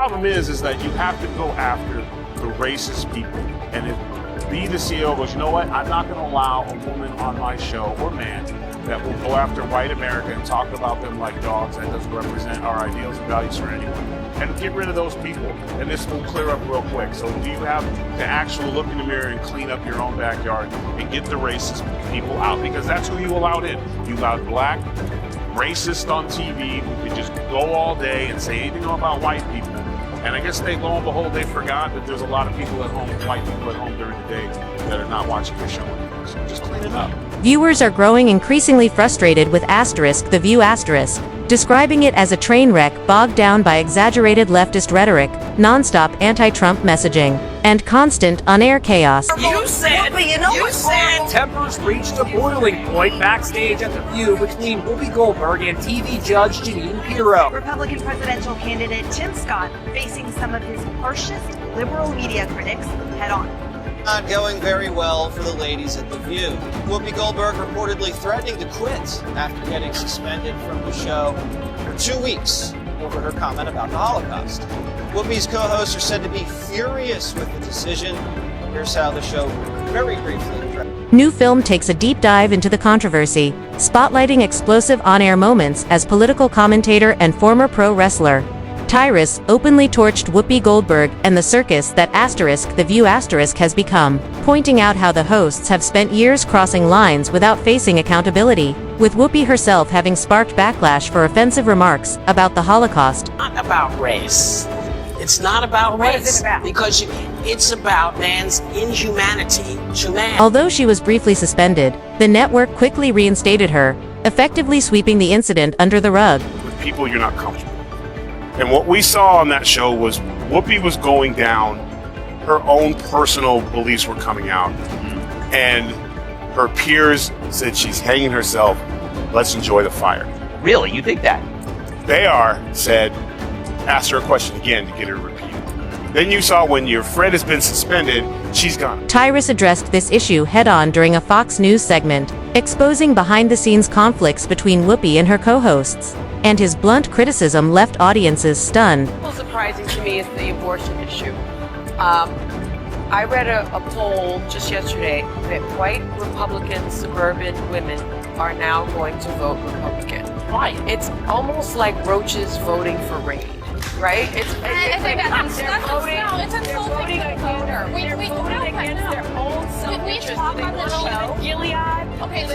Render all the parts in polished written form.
problem is that you have to go after the racist people. And if the CEO goes, you know what, I'm not going to allow a woman on my show, or man, that will go after white America and talk about them like dogs. That doesn't represent our ideals and values for anyone. And get rid of those people, and this will clear up real quick. So do you have to actually look in the mirror and clean up your own backyard and get the racist people out? Because that's who you allowed in. You allowed black, racist on TV who could just go all day and say anything about white people. And I guess lo and behold, they forgot that there's a lot of people at home, white people at home during the day, that are not watching your show anymore. So just clean it up. Viewers are growing increasingly frustrated with The View asterisk, describing it as a train wreck bogged down by exaggerated leftist rhetoric, non-stop anti-Trump messaging, and constant on-air chaos. You said tempers reached a boiling point backstage at The View between Whoopi Goldberg and TV judge Jeanine Pirro. Republican presidential candidate Tim Scott facing some of his harshest liberal media critics head-on. Not going very well for the ladies at The View. Whoopi Goldberg reportedly threatening to quit after getting suspended from the show for 2 weeks over her comment about the Holocaust. Whoopi's co-hosts are said to be furious with the decision. Here's how the show very briefly addressed. New film takes a deep dive into the controversy, spotlighting explosive on-air moments as political commentator and former pro wrestler Tyrus openly torched Whoopi Goldberg and the circus that The View asterisk has become, pointing out how the hosts have spent years crossing lines without facing accountability, with Whoopi herself having sparked backlash for offensive remarks about the Holocaust. Not about race. It's not about race. What is it about? Because it's about man's inhumanity to man. Although she was briefly suspended, the network quickly reinstated her, effectively sweeping the incident under the rug. With people you're not comfortable. And what we saw on that show was Whoopi was going down, her own personal beliefs were coming out, and her peers said she's hanging herself, let's enjoy the fire. Really? You think that? They asked her a question again to get her repeated. Then you saw when your friend has been suspended, she's gone. Tyrus addressed this issue head-on during a Fox News segment, exposing behind-the-scenes conflicts between Whoopi and her co-hosts. And his blunt criticism left audiences stunned. What's surprising to me is the abortion issue. I read a poll just yesterday that white Republican suburban women are now going to vote Republican. Why? It's almost like roaches voting for rain, right? It's like they're voting against their own self-interest. They want to let Gilead. Okay,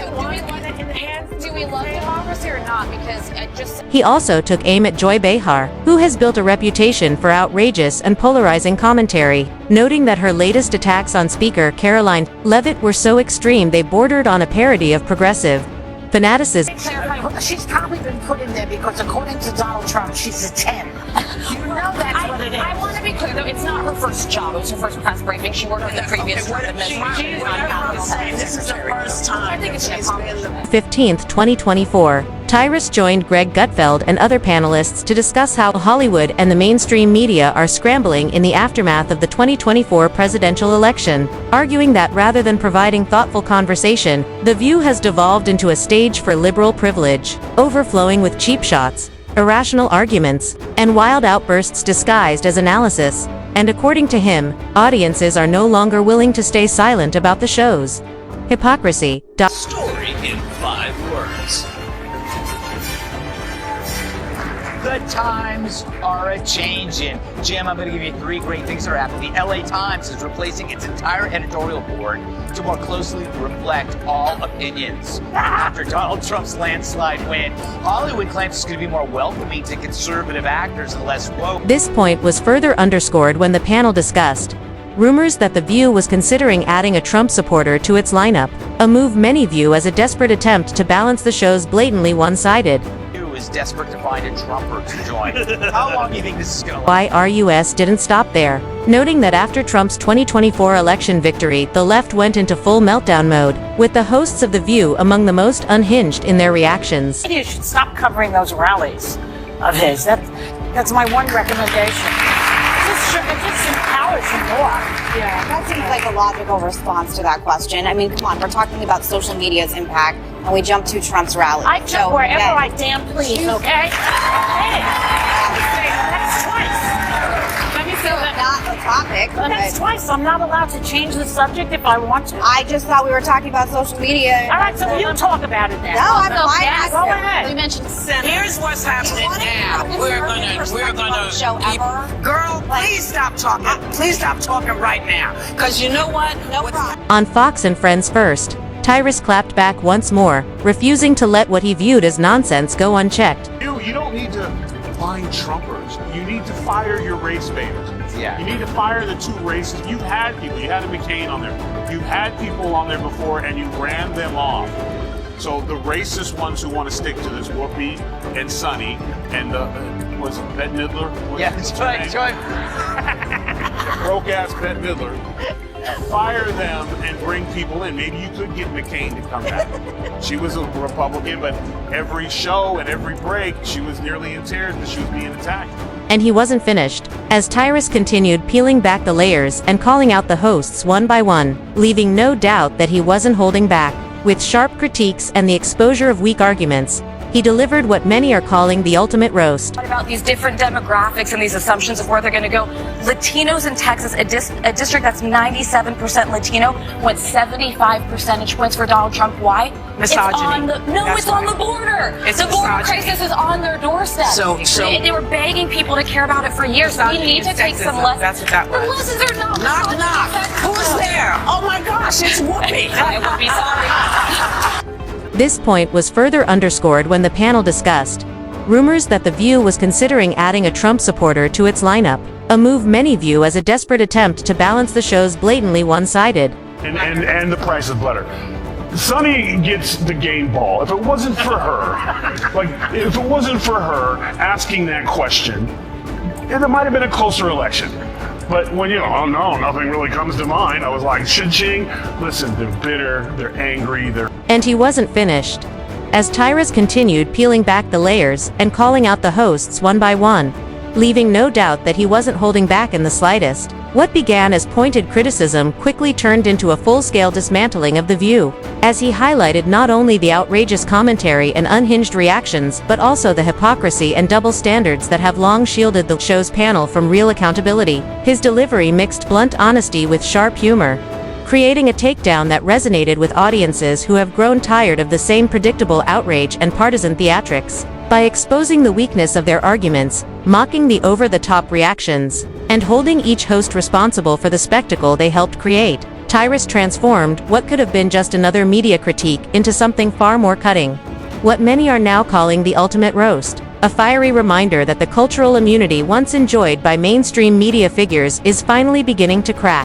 do we love democracy or not? Because it just... He also took aim at Joy Behar, who has built a reputation for outrageous and polarizing commentary, noting that her latest attacks on Speaker Caroline Leavitt were so extreme they bordered on a parody of progressive fanaticism. She's probably been put in there because according to Donald Trump, she's a 10. You know that's what it is. I want to be clear, though, it's not her first job. It was her first press briefing. She worked in the previous Trump administration. This is her first time. I think it's 15th, 2024, Tyrus joined Greg Gutfeld and other panelists to discuss how Hollywood and the mainstream media are scrambling in the aftermath of the 2024 presidential election, arguing that rather than providing thoughtful conversation, The View has devolved into a stage for liberal privilege, overflowing with cheap shots, irrational arguments, and wild outbursts disguised as analysis. And according to him, audiences are no longer willing to stay silent about the show's hypocrisy. Story in 5 words. The times are a-changin'. Jim, I'm going to give you 3 great things that are happening. The LA Times is replacing its entire editorial board to more closely reflect all opinions. After Donald Trump's landslide win, Hollywood claims it's going to be more welcoming to conservative actors and less woke. This point was further underscored when the panel discussed rumors that The View was considering adding a Trump supporter to its lineup, a move many view as a desperate attempt to balance the show's blatantly one-sided. Is desperate to find a Trumper to join. How long do you think this is going? ERUPTS didn't stop there, noting that after Trump's 2024 election victory, the left went into full meltdown mode, with the hosts of The View among the most unhinged in their reactions. You should stop covering those rallies of his. That's my one recommendation. It just empowers him more. Yeah, that seems like a logical response to that question. I mean, come on, we're talking about social media's impact, and we jump to Trump's rally. I jump wherever I damn please, okay? Hey, that's twice. topic. But that's twice. I'm not allowed to change the subject if I want to. I just thought we were talking about social media. All right, so you talk about it then. No, I'm So, fine. yes, Go ahead. We mentioned Senate. Here's what's happening now. We're gonna show ever. Girl, please stop talking. Please stop talking right now. Cause you know what? No problem. On Fox and Friends First, Tyrus clapped back once more, refusing to let what he viewed as nonsense go unchecked. You don't need to find Trumpers. You need to fire your race baiters. Yeah. You need to fire the two races. You've had people. You had a McCain on there. You've had people on there before, and you ran them off. So the racist ones who want to stick to this, Whoopi and Sonny, and was it Bette Midler? Yeah, that's right. Broke ass Bette Midler. Fire them and bring people in. Maybe you could get McCain to come back. She was a Republican, but every show and every break, she was nearly in tears because she was being attacked. And he wasn't finished, as Tyrus continued peeling back the layers and calling out the hosts one by one, leaving no doubt that he wasn't holding back. With sharp critiques and the exposure of weak arguments, he delivered what many are calling the ultimate roast. What about these different demographics and these assumptions of where they're going to go? Latinos in Texas, a district that's 97% Latino, went 75 percentage points for Donald Trump. Why? Misogyny. It's on the border. It's the border misogyny. crisis is on their doorstep. So they were begging people to care about it for years. We need to take some lessons. That's what that was. The lessons are not. Knock, knock. Who's there? Oh my gosh, it's Whoopi. I would be sorry. This point was further underscored when the panel discussed rumors that The View was considering adding a Trump supporter to its lineup, a move many view as a desperate attempt to balance the show's blatantly one-sided. And the price of butter. Sonny gets the game ball. If it wasn't for her, asking that question, it might have been a closer election. But when oh no, nothing really comes to mind, I was like, cha-ching. Listen, they're bitter, they're angry, And he wasn't finished, as Tyrus continued peeling back the layers and calling out the hosts one by one, leaving no doubt that he wasn't holding back in the slightest. What began as pointed criticism quickly turned into a full-scale dismantling of The View, as he highlighted not only the outrageous commentary and unhinged reactions but also the hypocrisy and double standards that have long shielded the show's panel from real accountability. His delivery mixed blunt honesty with sharp humor, creating a takedown that resonated with audiences who have grown tired of the same predictable outrage and partisan theatrics. By exposing the weakness of their arguments, mocking the over-the-top reactions, and holding each host responsible for the spectacle they helped create, Tyrus transformed what could have been just another media critique into something far more cutting. What many are now calling the ultimate roast, a fiery reminder that the cultural immunity once enjoyed by mainstream media figures is finally beginning to crack.